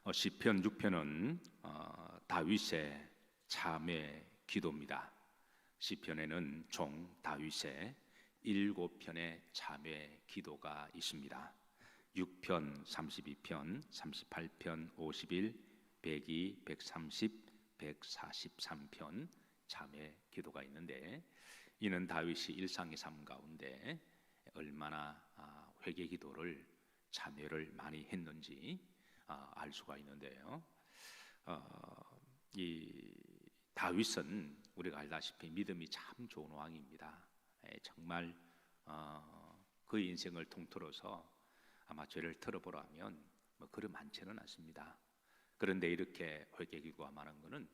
시편 6편은 다윗의 참회 기도입니다. 시편에는 총 다윗의 7편의 참회 기도가 있습니다. 6편, 32편, 38편, 51, 102, 130, 143편 참회 기도가 있는데, 이는 다윗이 일상의 삶 가운데 얼마나 회개 기도를 참회를 많이 했는지 알 수가 있는데요. 이 다윗은 우리가 알다시피 믿음이 참 좋은 왕입니다. 정말 그의 인생을 통틀어서 아마 죄를 털어보라면 그리 많지는 않습니다. 그런데 이렇게 회개 기도가 많은 것은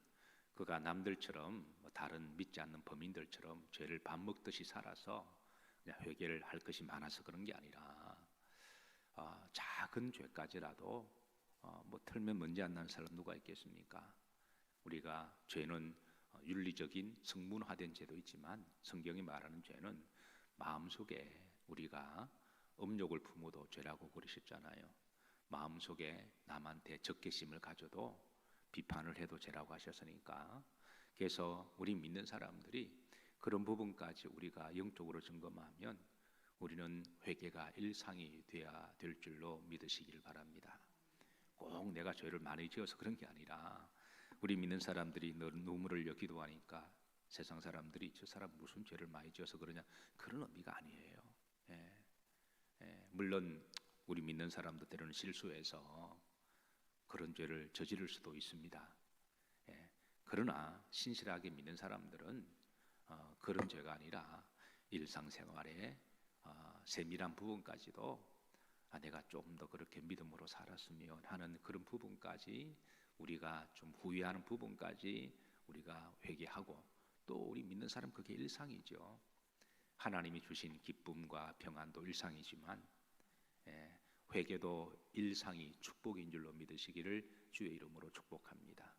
그가 남들처럼 다른 믿지 않는 범인들처럼 죄를 밥 먹듯이 살아서 그냥 회개를 할 것이 많아서 그런 게 아니라 작은 죄까지라도 털면 먼지 안 나는 사람 누가 있겠습니까? 우리가 죄는 윤리적인 성문화된 죄도 있지만 성경이 말하는 죄는 마음속에 우리가 음욕을 품어도 죄라고 그러셨잖아요. 마음속에 남한테 적개심을 가져도 비판을 해도 죄라고 하셨으니까, 그래서 우리 믿는 사람들이 그런 부분까지 우리가 영적으로 점검하면 우리는 회개가 일상이 돼야 될 줄로 믿으시길 바랍니다. 꼭 내가 죄를 많이 지어서 그런 게 아니라 우리 믿는 사람들이 눈물을 기도하니까 세상 사람들이 저 사람 무슨 죄를 많이 지어서 그러냐, 그런 의미가 아니에요. 물론 우리 믿는 사람들 때로는 실수해서 그런 죄를 저지를 수도 있습니다. 그러나 신실하게 믿는 사람들은 그런 죄가 아니라 일상생활에 세밀한 부분까지도 내가 좀 더 그렇게 믿음으로 살았으면 하는 그런 부분까지, 우리가 좀 후회하는 부분까지 우리가 회개하고, 또 우리 믿는 사람 그게 일상이죠. 하나님이 주신 기쁨과 평안도 일상이지만 회개도 일상이 축복인 줄로 믿으시기를 주의 이름으로 축복합니다.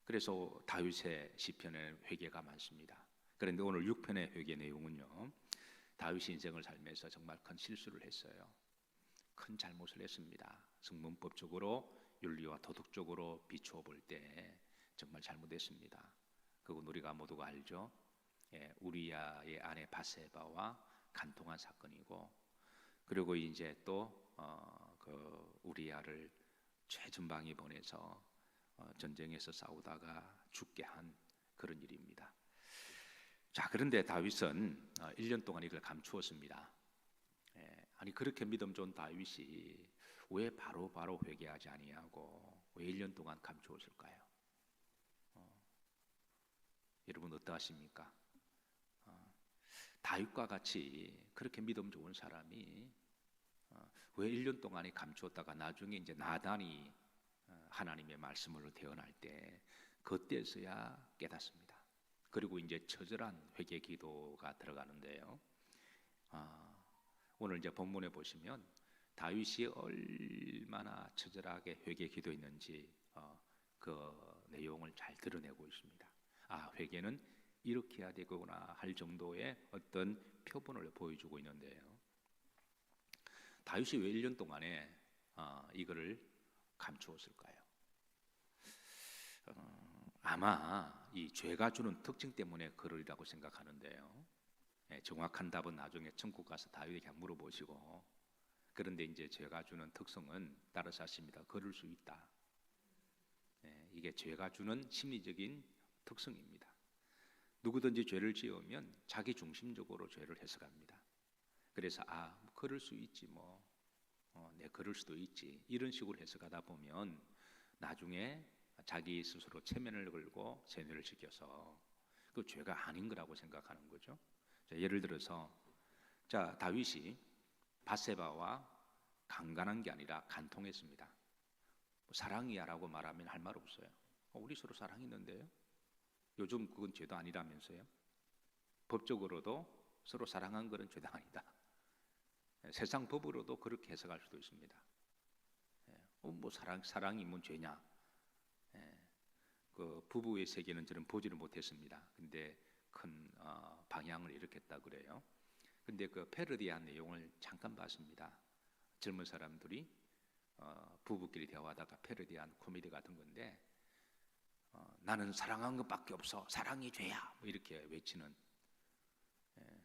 그래서 다윗의 시편에는 회개가 많습니다. 그런데 오늘 6편의 회개 내용은요, 다윗이 인생을 살면서 정말 큰 실수를 했어요. 큰 잘못을 했습니다. 성문법적으로 윤리와 도덕적으로 비추어 볼 때 정말 잘못했습니다. 그건 우리가 모두가 알죠. 우리야의 아내 바세바와 간통한 사건이고, 그리고 이제 또 그 우리야를 최전방에 보내서 전쟁에서 싸우다가 죽게 한 그런 일입니다. 자, 그런데 다윗은 1년 동안 이걸 감추었습니다. 아니, 그렇게 믿음 좋은 다윗이 왜 바로 회개하지 아니하고 왜 1년 동안 감추었을까요? 여러분 어떠하십니까? 다윗과 같이 그렇게 믿음 좋은 사람이 왜 1년 동안에 감추었다가 나중에 이제 나단이 하나님의 말씀으로 태어날 때 그때서야 깨닫습니다. 그리고 이제 처절한 회개 기도가 들어가는데요. 오늘 이제 본문에 보시면 다윗이 얼마나 처절하게 회개 기도했는지 그 내용을 잘 드러내고 있습니다. 회개는 이렇게 해야 되구나 할 정도의 어떤 표본을 보여주고 있는데요. 다윗이 왜 1년 동안에 이거를 감추었을까요? 아마 이 죄가 주는 특징 때문에 그러리라고 생각하는데요. 정확한 답은 나중에 천국 가서 다윗에게 물어보시고, 그런데 이제 죄가 주는 특성은 따라서 하십니다. 그럴 수 있다. 이게 죄가 주는 심리적인 특성입니다. 누구든지 죄를 지으면 자기 중심적으로 죄를 해석합니다. 그래서 그럴 수 있지 내 그럴 수도 있지, 이런 식으로 해석하다 보면 나중에 자기 스스로 체면을 걸고 세뇌를 시켜서 그 죄가 아닌 거라고 생각하는 거죠. 자, 예를 들어서 다윗이 바세바와 강간한 게 아니라 간통했습니다. 사랑이야라고 말하면 할 말 없어요. 우리 서로 사랑했는데요. 요즘 그건 죄도 아니라면서요. 법적으로도 서로 사랑한 것은 죄도 아니다. 세상 법으로도 그렇게 해석할 수도 있습니다. 사랑이 뭔 죄냐? 그 부부의 세계는 저는 보지를 못했습니다. 근데 큰 방향을 일으켰다 그래요. 근데 그 패러디한 내용을 잠깐 봤습니다. 젊은 사람들이 부부끼리 대화하다가 패러디한 코미디 같은 건데 나는 사랑한 것밖에 없어. 사랑이 죄야. 뭐 이렇게 외치는. 예.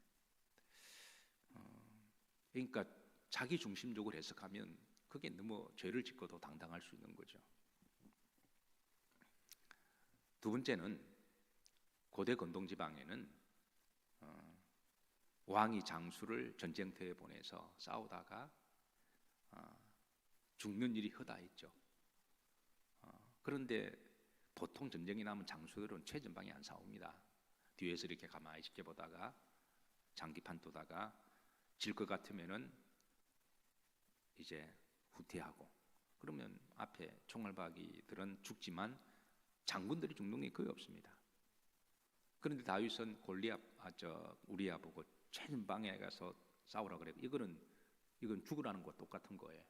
그러니까 자기 중심적으로 해석하면 그게 너무 죄를 짓고도 당당할 수 있는 거죠. 두 번째는 고대 건동 지방에는 왕이 장수를 전쟁터에 보내서 싸우다가 죽는 일이 허다했죠. 그런데 보통 전쟁이 나면 장수들은 최전방에 안 싸웁니다. 뒤에서 이렇게 가만히 지켜보다가 장기판 두다가 질 것 같으면은 이제 후퇴하고, 그러면 앞에 총알바기들은 죽지만 장군들이 죽는 게 거의 없습니다. 그런데 다윗은 골리앗 우리야 보고 최전방에 가서 싸우라 그래요. 이건 죽으라는 것과 똑같은 거예요.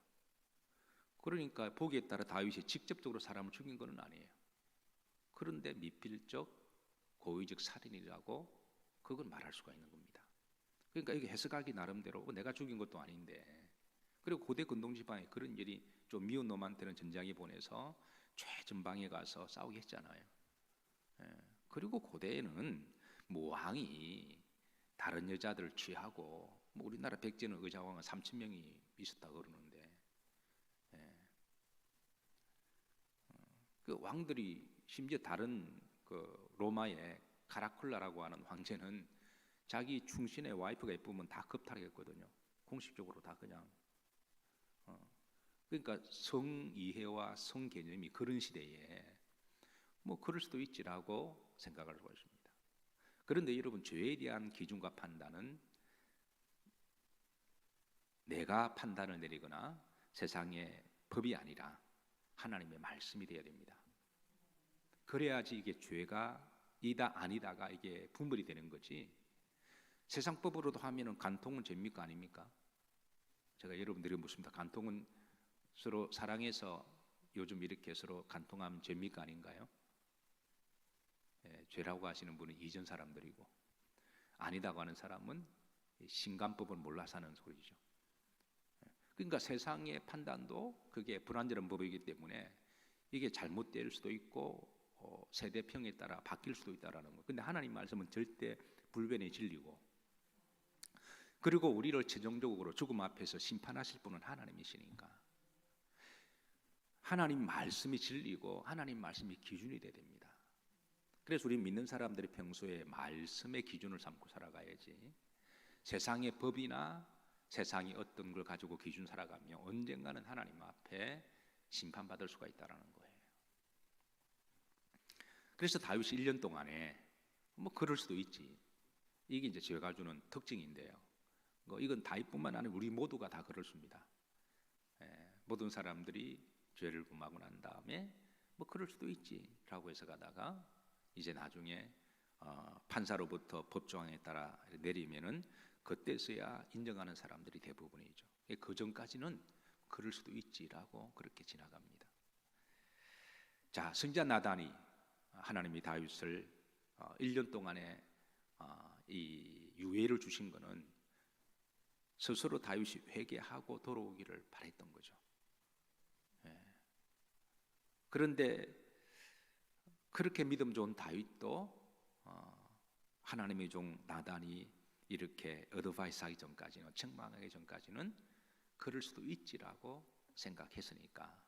그러니까 보기에 따라 다윗이 직접적으로 사람을 죽인 것은 아니에요. 그런데 미필적 고의적 살인이라고 그건 말할 수가 있는 겁니다. 그러니까 이게 해석하기 나름대로 내가 죽인 것도 아닌데, 그리고 고대 근동 지방에 그런 일이 좀 미운 놈한테는 전장에 보내서 최전방에 가서 싸우게 했잖아요. 그리고 고대에는 뭐 왕이 다른 여자들 취하고, 뭐 우리나라 백제는 의자왕은 3,000명이 있었다고 그러는데, 그 왕들이 심지어 다른 그 로마의 카라콜라라고 하는 황제는 자기 충신의 와이프가 예쁘면 다 겁탈했거든요. 공식적으로 다 그냥. 그러니까 성이해와 성개념이 그런 시대에 뭐 그럴 수도 있지라고 생각할 수가 있습니다. 그런데 여러분, 죄에 대한 기준과 판단은 내가 판단을 내리거나 세상의 법이 아니라 하나님의 말씀이 되어야 됩니다. 그래야지 이게 죄가 이다 아니다가 이게 분별이 되는 거지. 세상 법으로도 하면은 간통은 죄입니까 아닙니까? 제가 여러분들이 묻습니다. 간통은 서로 사랑해서 요즘 이렇게 서로 간통하면 죄입니까 아닌가요? 죄라고 하시는 분은 이전 사람들이고, 아니다고 하는 사람은 신간법을 몰라서 하는 소리죠. 그러니까 세상의 판단도 그게 불완전한 법이기 때문에 이게 잘못될 수도 있고 세대평에 따라 바뀔 수도 있다라는 거. 근데 하나님 말씀은 절대 불변의 진리고, 그리고 우리를 최종적으로 죽음 앞에서 심판하실 분은 하나님이시니까 하나님 말씀이 진리고 하나님 말씀이 기준이 돼야 됩니다. 그래서 우리 믿는 사람들이 평소에 말씀의 기준을 삼고 살아가야지, 세상의 법이나 세상이 어떤 걸 가지고 기준 살아가면 언젠가는 하나님 앞에 심판받을 수가 있다는 거예요. 그래서 다윗이 1년 동안에 뭐 그럴 수도 있지, 이게 이제 죄가 주는 특징인데요. 이건 다윗뿐만 아니라 우리 모두가 다 그렇습니다. 모든 사람들이 죄를 범하고 난 다음에 뭐 그럴 수도 있지라고 해서 가다가 이제 나중에 판사로부터 법조항에 따라 내리면은 그때서야 인정하는 사람들이 대부분이죠. 그 전까지는 그럴 수도 있지라고 그렇게 지나갑니다. 자, 선지자 나단이 하나님이 다윗을 1년 동안에 이 유예를 주신 것은 스스로 다윗이 회개하고 돌아오기를 바랬던 거죠. 그런데 그렇게 믿음 좋은 다윗도 하나님의 종 나단이 이렇게 어드바이스 하기 전까지는, 책망하기 전까지는 그럴 수도 있지라고 생각했으니까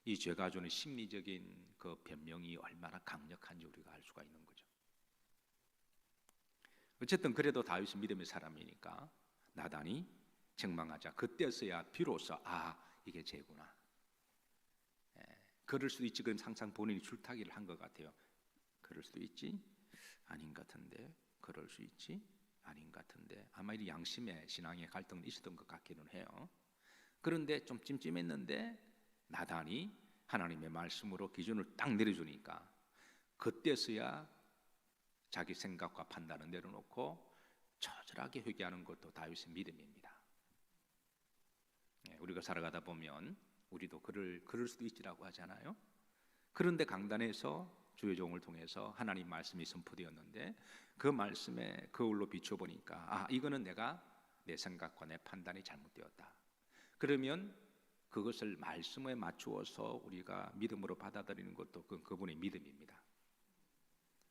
이 죄가 주는 심리적인 그 변명이 얼마나 강력한지 우리가 알 수가 있는 거죠. 어쨌든 그래도 다윗은 믿음의 사람이니까 나단이 책망하자 그때서야 비로소 이게 죄구나. 그럴 수도 있지. 그건 항상 본인이 줄타기를 한 것 같아요. 그럴 수도 있지, 아닌 것 같은데, 그럴 수 있지, 아닌 것 같은데. 아마 이 양심의 신앙의 갈등이 있었던 것 같기는 해요. 그런데 좀 찜찜했는데 나단이 하나님의 말씀으로 기준을 딱 내려주니까 그때서야 자기 생각과 판단을 내려놓고 처절하게 회개하는 것도 다윗의 믿음입니다. 우리가 살아가다 보면 우리도 그럴 수도 있지라고 하잖아요. 그런데 강단에서 주의 종을 통해서 하나님 말씀이 선포되었는데 그 말씀에 거울로 비춰보니까 이거는 내가 내 생각과 내 판단이 잘못되었다. 그러면 그것을 말씀에 맞추어서 우리가 믿음으로 받아들이는 것도 그분의 믿음입니다.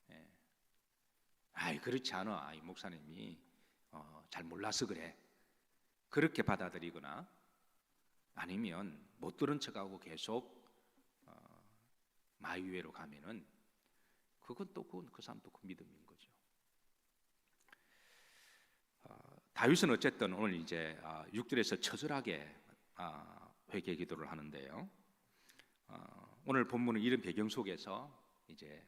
예. 아이 그렇지 않아. 아이 목사님이 잘 몰라서 그래. 그렇게 받아들이거나 아니면 못 들은 척하고 계속 마이웨로 가면은 그건 그 사람도 그 믿음인 거죠. 다윗은 어쨌든 오늘 이제 6절에서 처절하게 회개 기도를 하는데요. 오늘 본문은 이런 배경 속에서 이제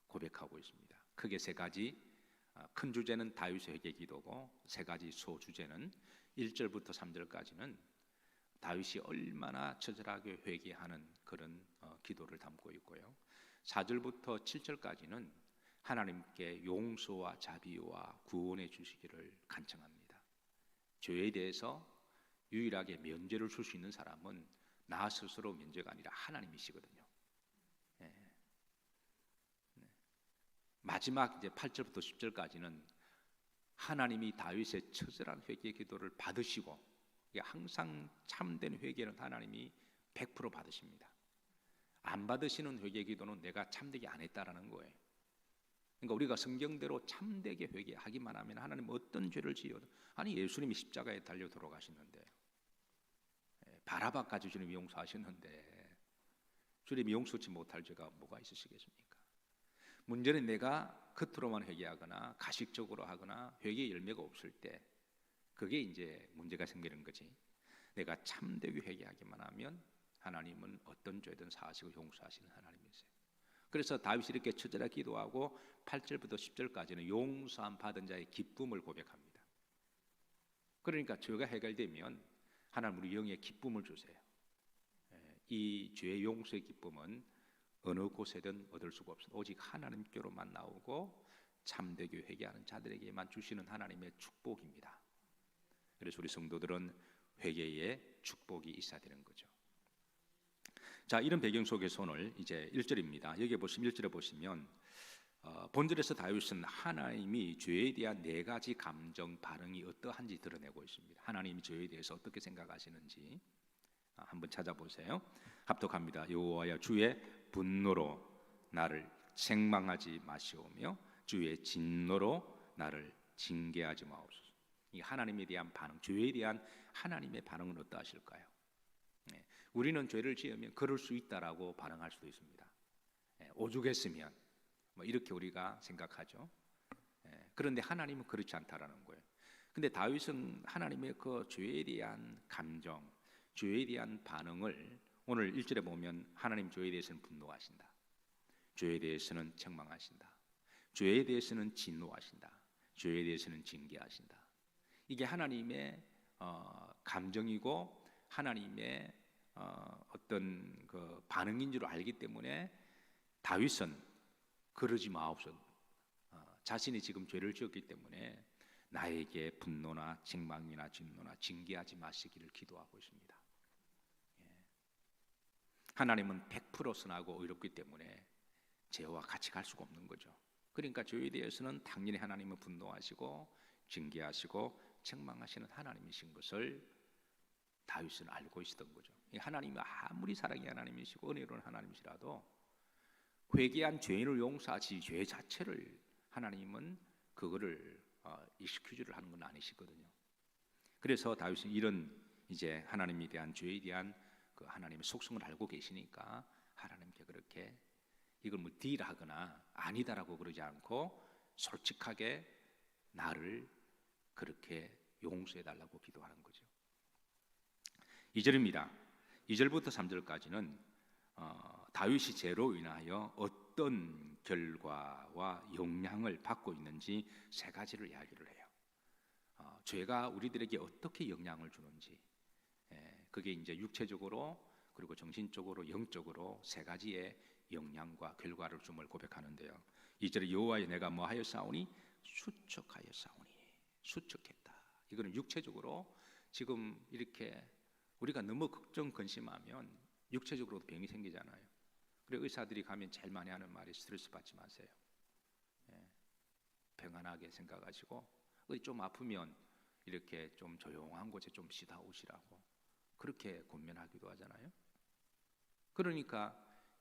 고백하고 있습니다. 크게 세 가지. 큰 주제는 다윗의 회개 기도고, 세 가지 소주제는 1절부터 3절까지는 다윗이 얼마나 처절하게 회개하는 그런 기도를 담고 있고요. 4절부터 7절까지는 하나님께 용서와 자비와 구원해 주시기를 간청합니다. 죄에 대해서 유일하게 면죄를 줄 수 있는 사람은 나 스스로 면죄가 아니라 하나님이시거든요. 네. 마지막 이제 8절부터 10절까지는 하나님이 다윗의 처절한 회개 기도를 받으시고, 항상 참된 회개는 하나님이 100% 받으십니다. 안 받으시는 회개 기도는 내가 참되게 안 했다라는 거예요. 그러니까 우리가 성경대로 참되게 회개하기만 하면 하나님 어떤 죄를 지어도, 아니 예수님이 십자가에 달려 돌아가셨는데, 바라바까지 주님이 용서하셨는데 주님이 용서치 못할 죄가 뭐가 있으시겠습니까? 문제는 내가 겉으로만 회개하거나 가식적으로 하거나 회개의 열매가 없을 때 그게 이제 문제가 생기는 거지. 내가 참되게 회개하기만 하면 하나님은 어떤 죄든 사하시고 용서하시는 하나님이세요. 그래서 다윗이 이렇게 처절하게 기도하고 8절부터 10절까지는 용서함 받은 자의 기쁨을 고백합니다. 그러니까 죄가 해결되면 하나님 우리 영에 기쁨을 주세요. 이 죄의 용서의 기쁨은 어느 곳에든 얻을 수가 없습니다. 오직 하나님께로만 나오고 참되게 회개하는 자들에게만 주시는 하나님의 축복입니다. 그래서 우리 성도들은 회개의 축복이 있어야 되는 거죠. 자, 이런 배경 속에서 오늘 이제 1절입니다. 여기 보시면 1절에 보시면 본절에서 다윗은 하나님이 죄에 대한 네 가지 감정 반응이 어떠한지 드러내고 있습니다. 하나님이 죄에 대해서 어떻게 생각하시는지 한번 찾아보세요. 합독합니다. 여호와여 주의 분노로 나를 책망하지 마시오며 주의 진노로 나를 징계하지 마옵소서. 이 하나님에 대한 반응, 죄에 대한 하나님의 반응은 어떠하실까요? 우리는 죄를 지으면 그럴 수 있다라고 반응할 수도 있습니다. 오죽했으면 뭐 이렇게 우리가 생각하죠. 그런데 하나님은 그렇지 않다라는 거예요. 근데 다윗은 하나님의 그 죄에 대한 감정, 죄에 대한 반응을 오늘 1절에 보면 하나님 죄에 대해서는 분노하신다, 죄에 대해서는 책망하신다, 죄에 대해서는 진노하신다, 죄에 대해서는 징계하신다. 이게 하나님의 감정이고 하나님의 어떤 그 반응인 줄 알기 때문에 다윗은 그러지 마옵소서. 자신이 지금 죄를 지었기 때문에 나에게 분노나 책망이나 진노나 징계하지 마시기를 기도하고 있습니다. 하나님은 100% 선하고 의롭기 때문에 죄와 같이 갈 수가 없는 거죠. 그러니까 죄에 대해서는 당연히 하나님은 분노하시고 징계하시고 책망하시는 하나님이신 것을 다윗은 알고 있었던 거죠. 하나님이 아무리 사랑의 하나님이시고 은혜로운 하나님이시라도 회개한 죄인을 용서하지 죄 자체를 하나님은 그거를 익스큐즈를 하는 건 아니시거든요. 그래서 다윗은 이런 이제 하나님에 대한 죄에 대한 그 하나님의 속성을 알고 계시니까 하나님께 그렇게 이걸 뭐 딜하거나 아니다라고 그러지 않고 솔직하게 나를 그렇게 용서해 달라고 기도하는 거죠. 2절입니다. 2절부터 3절까지는 다윗이 죄로 인하여 어떤 결과와 영향을 받고 있는지 세 가지를 이야기를 해요. 죄가 우리들에게 어떻게 영향을 주는지, 그게 이제 육체적으로 그리고 정신적으로 영적으로 세 가지의 영향과 결과를 줌을 고백하는데요. 2절에 여호와여 내가 뭐 하였사오니 수척하였사오니, 수척했다. 이거는 육체적으로 지금 이렇게 우리가 너무 걱정 근심하면 육체적으로도 병이 생기잖아요. 그래서 의사들이 가면 제일 많이 하는 말이 스트레스 받지 마세요. 평안하게 생각하시고 어디 좀 아프면 이렇게 좀 조용한 곳에 좀 쉬다 오시라고 그렇게 권면하기도 하잖아요. 그러니까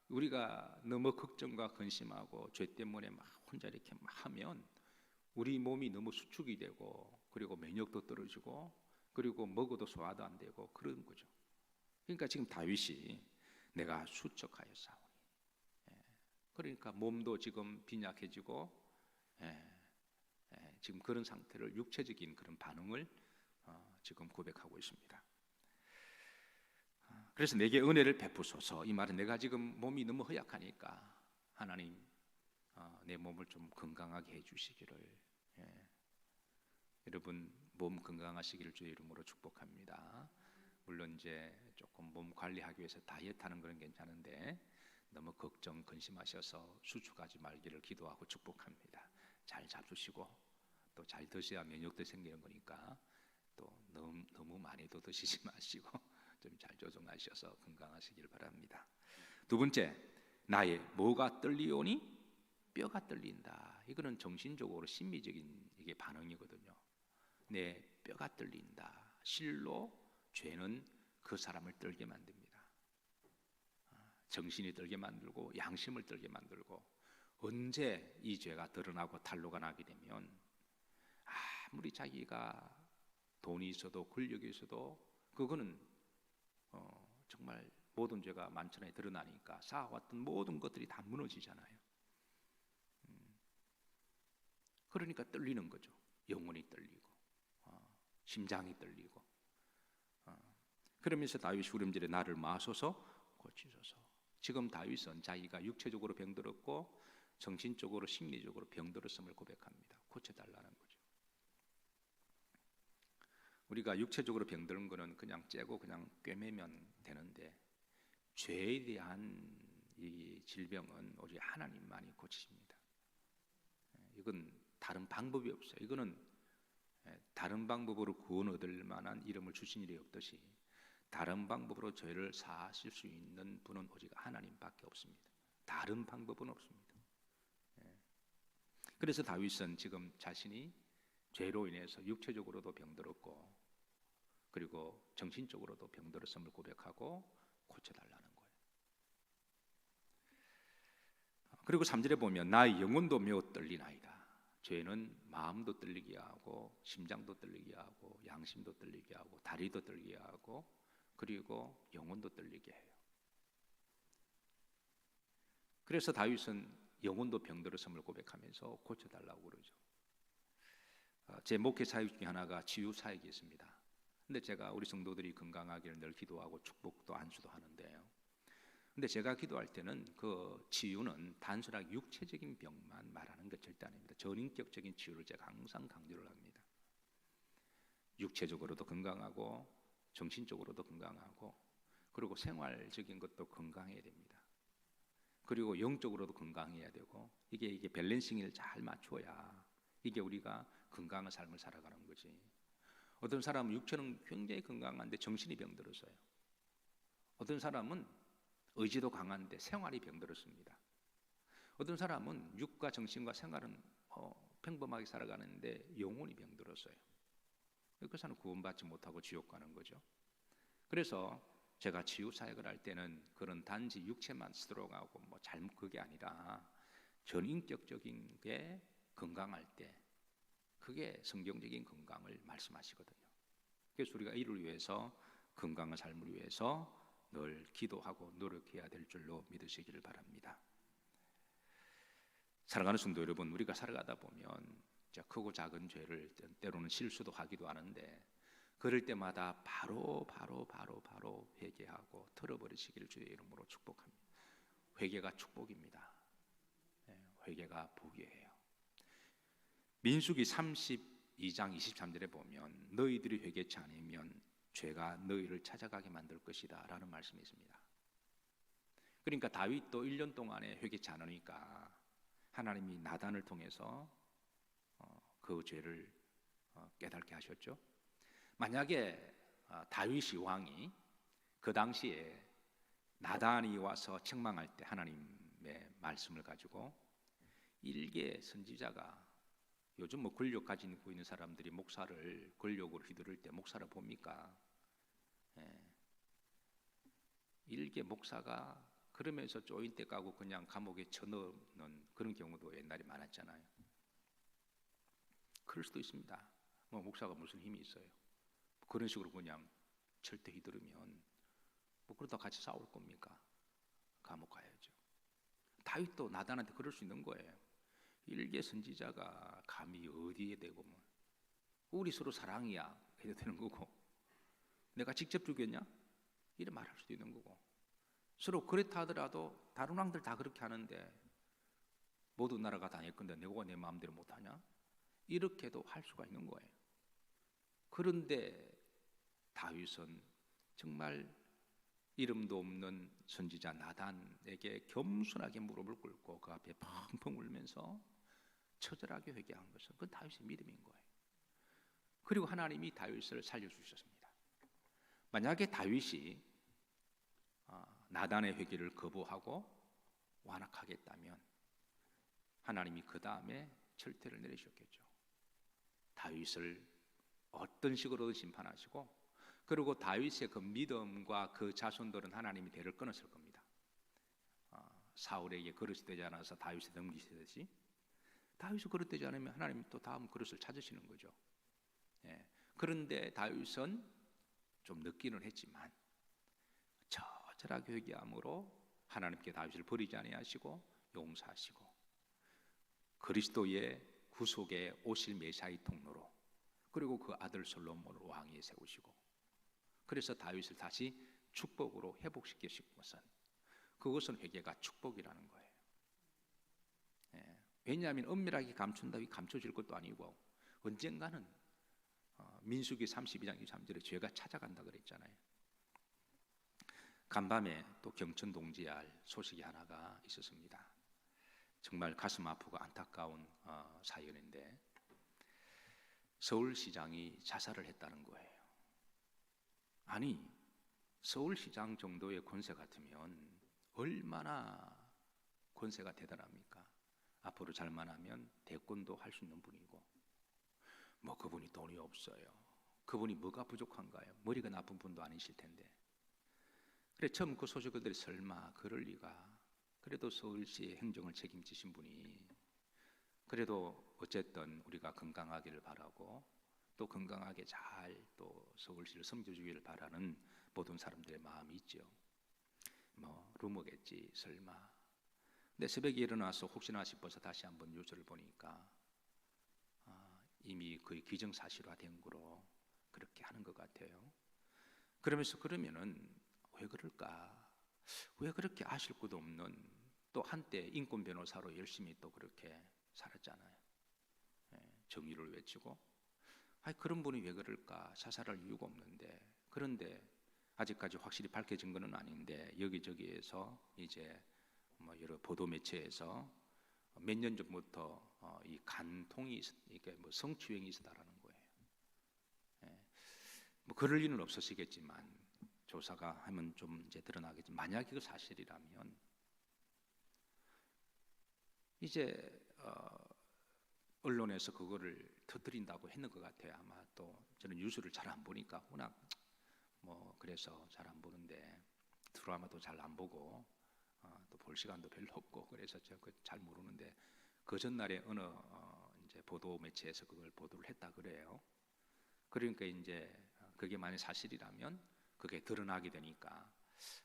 우리가 너무 걱정과 근심하고 죄 때문에 막 혼자 이렇게 막 하면 우리 몸이 너무 수축이 되고, 그리고 면역도 떨어지고, 그리고 먹어도 소화도 안 되고 그런 거죠. 그러니까 지금 다윗이 내가 수척하여 싸우니, 그러니까 몸도 지금 빈약해지고, 지금 그런 상태를, 육체적인 그런 반응을 지금 고백하고 있습니다. 그래서 내게 은혜를 베푸소서. 이 말은 내가 지금 몸이 너무 허약하니까 하나님 내 몸을 좀 건강하게 해주시기를, 여러분 몸 건강하시기를 주의 이름으로 축복합니다. 물론 이제 조금 몸 관리하기 위해서 다이어트하는 건 괜찮은데 너무 걱정 근심하셔서 수축하지 말기를 기도하고 축복합니다. 잘 잡수시고 또 잘 드셔야 면역도 생기는 거니까 또 너무 많이도 드시지 마시고 좀 잘 조정하셔서 건강하시길 바랍니다. 두 번째, 나의 뭐가 떨리오니? 뼈가 떨린다. 이거는 정신적으로 심미적인 이게 반응이거든요. 내 뼈가 떨린다. 실로 죄는 그 사람을 떨게 만듭니다. 정신이 떨게 만들고 양심을 떨게 만들고, 언제 이 죄가 드러나고 탄로가 나게 되면 아무리 자기가 돈이 있어도 권력이 있어도 그거는 정말 모든 죄가 만천하에 드러나니까 쌓아왔던 모든 것들이 다 무너지잖아요. 그러니까 떨리는 거죠. 영혼이 떨리고 심장이 떨리고. 그러면서 다윗이 후렴절에 나를 마소서 고치소서. 지금 다윗은 자기가 육체적으로 병들었고 정신적으로 심리적으로 병들었음을 고백합니다. 고쳐달라는 거죠. 우리가 육체적으로 병드는 거는 그냥 째고 그냥 꿰매면 되는데, 죄에 대한 이 질병은 오직 하나님만이 고치십니다. 이건 다른 방법이 없어요. 이거는 다른 방법으로 구원 얻을 만한 이름을 주신 일이 없듯이 다른 방법으로 죄를 사하실 수 있는 분은 오직 하나님밖에 없습니다. 다른 방법은 없습니다. 그래서 다윗은 지금 자신이 죄로 인해서 육체적으로도 병들었고 그리고 정신적으로도 병들었음을 고백하고 고쳐달라는 거예요. 그리고 3절에 보면 나의 영혼도 매우 떨리나이다. 죄는 마음도 떨리게 하고 심장도 떨리게 하고 양심도 떨리게 하고 다리도 떨리게 하고 그리고 영혼도 떨리게 해요. 그래서 다윗은 영혼도 병들었음을 고백하면서 고쳐달라고 그러죠. 제 목회 사역 중에 하나가 치유 사역이 있습니다. 근데 제가 우리 성도들이 건강하기를 늘 기도하고 축복도 안수도 하는데요. 근데 제가 기도할 때는 그 치유는 단순하게 육체적인 병만 말하는 것 절대 아닙니다. 전인격적인 치유를 제가 항상 강조를 합니다. 육체적으로도 건강하고 정신적으로도 건강하고 그리고 생활적인 것도 건강해야 됩니다. 그리고 영적으로도 건강해야 되고 이게 밸런싱을 잘 맞춰야 이게 우리가 건강한 삶을 살아가는 거지. 어떤 사람은 육체는 굉장히 건강한데 정신이 병들었어요. 어떤 사람은 의지도 강한데 생활이 병들었습니다. 어떤 사람은 육과 정신과 생활은 평범하게 살아가는데 영혼이 병들었어요. 그 사람은 구원받지 못하고 지옥 가는 거죠. 그래서 제가 치유 사역을 할 때는 그런 단지 육체만 쓰도록 하고 뭐 잘못 그게 아니라 전인격적인 게 건강할 때 그게 성경적인 건강을 말씀하시거든요. 그래서 우리가 이를 위해서 건강한 삶을 위해서 늘 기도하고 노력해야 될 줄로 믿으시기를 바랍니다. 사랑하는 성도 여러분, 우리가 살아가다 보면 크고 작은 죄를 때로는 실수도 하기도 하는데 그럴 때마다 바로 회개하고 털어버리시기를 주의 이름으로 축복합니다. 회개가 축복입니다. 회개가 복이에요. 민수기 32장 23절에 보면 너희들이 회개치 않으면 죄가 너희를 찾아가게 만들 것이다 라는 말씀이 있습니다. 그러니까 다윗도 1년 동안에 회개치 않으니까 하나님이 나단을 통해서 그 죄를 깨닫게 하셨죠. 만약에 다윗이 왕이 그 당시에 나단이 와서 책망할 때 하나님의 말씀을 가지고 일개 선지자가 요즘 뭐 권력 가지고 있는 사람들이 목사를 권력으로 휘두를 때 목사를 봅니까? 일개 목사가 그러면서 조인대 까고 그냥 감옥에 쳐넣는 그런 경우도 옛날에 많았잖아요. 그럴 수도 있습니다. 뭐 목사가 무슨 힘이 있어요? 그런 식으로 그냥 절대 휘두르면 뭐 그러다 같이 싸울 겁니까? 감옥 가야죠. 다윗도 나단한테 그럴 수 있는 거예요. 일개 선지자가 감히 어디에 대고 뭐 우리 서로 사랑이야 해도 되는 거고, 내가 직접 죽였냐? 이래 말할 수도 있는 거고, 서로 그렇다 하더라도 다른 왕들 다 그렇게 하는데 모든 나라가 다 내 건데 내가 내 마음대로 못하냐? 이렇게도 할 수가 있는 거예요. 그런데 다윗은 정말 이름도 없는 선지자 나단에게 겸손하게 무릎을 꿇고 그 앞에 펑펑 울면서 처절하게 회개한 것은 그건 다윗의 믿음인 거예요. 그리고 하나님이 다윗을 살려주셨습니다. 만약에 다윗이 나단의 회개를 거부하고 완악하겠다면 하나님이 그 다음에 철퇴를 내리셨겠죠. 다윗을 어떤 식으로든 심판하시고, 그리고 다윗의 그 믿음과 그 자손들은 하나님이 대를 끊었을 겁니다. 사울에게 그릇이 되지 않아서 다윗에 넘기시듯이 다윗이 그릇 되지 않으면 하나님이 또 다음 그릇을 찾으시는 거죠. 그런데 다윗은 좀 늦기는 했지만 처절하게 회개함으로 하나님께 다윗을 버리지 아니하시고 용서하시고 그리스도의 구속의 오실 메시아의 통로로, 그리고 그 아들 솔로몬을 왕위에 세우시고, 그래서 다윗을 다시 축복으로 회복시키신 것은, 그것은 회개가 축복이라는 거예요. 왜냐하면 은밀하게 감춘다고 감춰질 것도 아니고 언젠가는 민수기 32장 23절에 죄가 찾아간다 그랬잖아요. 간밤에 또 경천 동지알 소식이 하나가 있었습니다. 정말 가슴 아프고 안타까운 사연인데, 서울시장이 자살을 했다는 거예요. 아니, 서울시장 정도의 권세 같으면 얼마나 권세가 대단합니까? 앞으로 잘만 하면 대권도 할 수 있는 분이고, 뭐 그분이 돈이 없어요. 그분이 뭐가 부족한가요? 머리가 나쁜 분도 아니실 텐데. 그래, 처음 그 소식들이 설마 그럴 리가. 그래도 서울시 행정을 책임지신 분이, 그래도 어쨌든 우리가 건강하기를 바라고 또 건강하게 잘 또 서울시를 섬겨주기를 바라는 모든 사람들의 마음이 있죠. 뭐 루머겠지 설마. 근데 새벽에 일어나서 혹시나 싶어서 다시 한번 뉴스를 보니까 이미 거의 기정사실화된 거로 그렇게 하는 것 같아요. 그러면은 왜 그럴까? 왜 그렇게 아실 것도 없는, 또 한때 인권 변호사로 열심히 또 그렇게 살았잖아요. 정의를 외치고. 그런 분이 왜 그럴까? 자살할 이유가 없는데. 그런데 아직까지 확실히 밝혀진 것은 아닌데 여기저기에서 이제 뭐 여러 보도 매체에서 몇 년 전부터 이 간통이 이게 뭐 성추행이 있었다라는 거예요. 뭐 그럴 리는 없으시겠지만 조사가 하면 좀 이제 드러나겠지만, 만약에 그 사실이라면 이제 언론에서 그거를 터뜨린다고 했는 것 같아요. 아마 또 저는 뉴스를 잘 안 보니까 워낙 뭐 그래서 잘 안 보는데, 드라마도 잘 안 보고 또 볼 시간도 별로 없고 그래서 제가 잘 모르는데, 그 전날에 어느 이제 보도 매체에서 그걸 보도를 했다 그래요. 그러니까 이제 그게 만약 사실이라면 그게 드러나게 되니까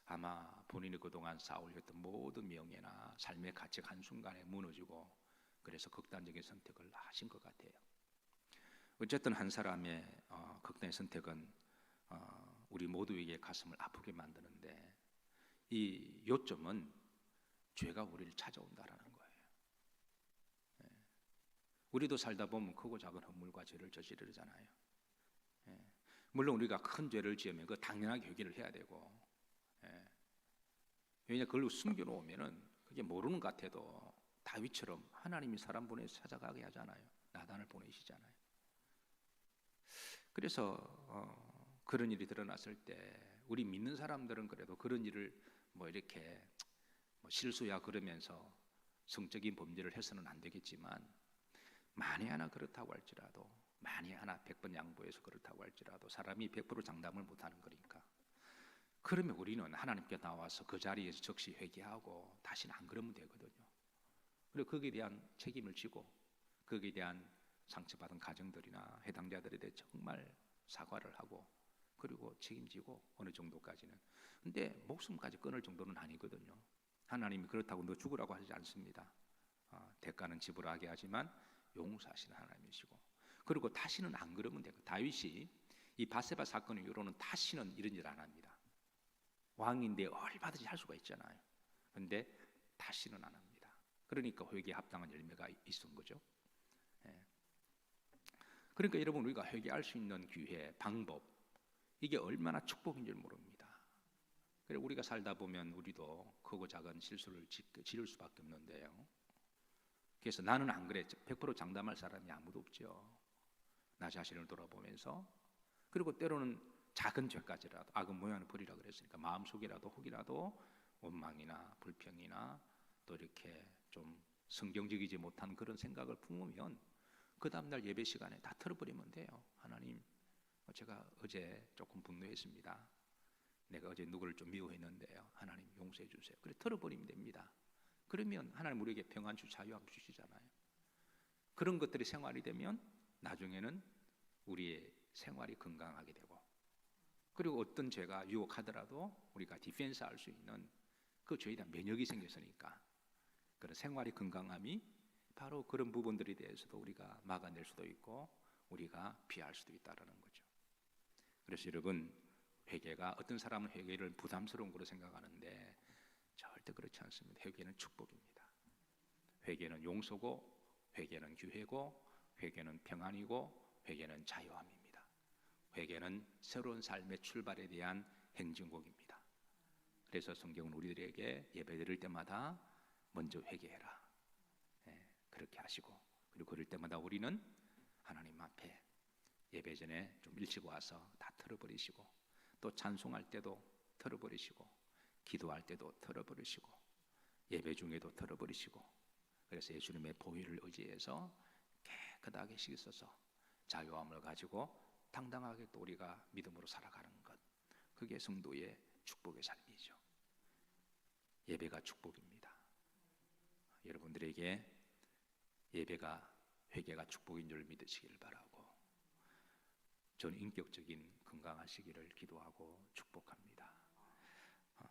아마 본인이 그동안 쌓아올렸던 모든 명예나 삶의 가치가 한순간에 무너지고, 그래서 극단적인 선택을 하신 것 같아요. 어쨌든 한 사람의 극단의 선택은 우리 모두에게 가슴을 아프게 만드는데, 이 요점은 죄가 우리를 찾아온다라는 거예요. 우리도 살다 보면 크고 작은 허물과 죄를 저지르잖아요. 물론 우리가 큰 죄를 지으면 그 당연하게 회개를 해야 되고, 왜냐 그걸 숨겨놓으면은 그게 모르는 것 같아도 다윗처럼 하나님이 사람 보내서 찾아가게 하잖아요. 나단을 보내시잖아요. 그래서 그런 일이 드러났을 때 우리 믿는 사람들은 그래도 그런 일을 뭐 이렇게 뭐 실수야 그러면서 성적인 범죄를 해서는 안 되겠지만, 만에 하나 그렇다고 할지라도, 만에 하나 100번 양보해서 그렇다고 할지라도 사람이 100% 장담을 못하는 거니까 그러면 우리는 하나님께 나와서 그 자리에서 즉시 회개하고 다시는 안 그러면 되거든요. 그리고 거기에 대한 책임을 지고 거기에 대한 상처받은 가정들이나 해당자들에 대해 정말 사과를 하고 그리고 책임지고 어느 정도까지는. 근데 목숨까지 끊을 정도는 아니거든요. 하나님이 그렇다고 너 죽으라고 하지 않습니다. 대가는 지불하게 하지만 용서하시는 하나님이시고, 그리고 다시는 안 그러면 되고, 다윗이 이 바세바 사건 이후로는 다시는 이런 일 안 합니다. 왕인데 얼마든지 할 수가 있잖아요. 근데 다시는 안 합니다. 그러니까 회개에 합당한 열매가 있은 거죠. 예. 그러니까 여러분, 우리가 회개할 수 있는 기회, 방법, 이게 얼마나 축복인 줄 모릅니다. 그래 우리가 살다 보면 우리도 크고 작은 실수를 지을 수밖에 없는데요. 그래서 나는 안 그랬죠. 100% 장담할 사람이 아무도 없죠. 나 자신을 돌아보면서, 그리고 때로는 작은 죄까지라도 악은 모양을 버리라 그랬으니까 마음속이라도 혹이라도 원망이나 불평이나 또 이렇게 좀 성경적이지 못한 그런 생각을 품으면 그 다음날 예배 시간에 다 털어버리면 돼요. 하나님, 제가 어제 조금 분노했습니다. 내가 어제 누구를 좀 미워했는데요. 하나님 용서해 주세요. 그래 털어버리면 됩니다. 그러면 하나님 우리에게 평안 자유함 주시잖아요. 그런 것들이 생활이 되면 나중에는 우리의 생활이 건강하게 되고, 그리고 어떤 죄가 유혹하더라도 우리가 디펜스 할 수 있는 그 죄에 대한 면역이 생겼으니까 그런 생활이 건강함이 바로 그런 부분들에 대해서도 우리가 막아낼 수도 있고 우리가 피할 수도 있다는 거죠. 그래서 여러분, 회개가, 어떤 사람은 회개를 부담스러운 거로 생각하는데 절대 그렇지 않습니다. 회개는 축복입니다. 회개는 용서고, 회개는 기회고, 회개는 평안이고, 회개는 자유함입니다. 회개는 새로운 삶의 출발에 대한 행진곡입니다. 그래서 성경은 우리들에게 예배드릴 때마다 먼저 회개해라, 그렇게 하시고, 그리고 그럴 때마다 우리는 하나님 앞에 예배 전에 좀 일찍 와서 다 털어버리시고, 또 찬송할 때도 털어버리시고, 기도할 때도 털어버리시고, 예배 중에도 털어버리시고, 그래서 예수님의 보혈을 의지해서 깨끗하게 씻어서 자유함을 가지고 당당하게 또 우리가 믿음으로 살아가는 것, 그게 성도의 축복의 삶이죠. 예배가 축복입니다. 여러분들에게 예배가, 회개가 축복인 줄 믿으시기를 바라고, 저는 인격적인 건강하시기를 기도하고 축복합니다.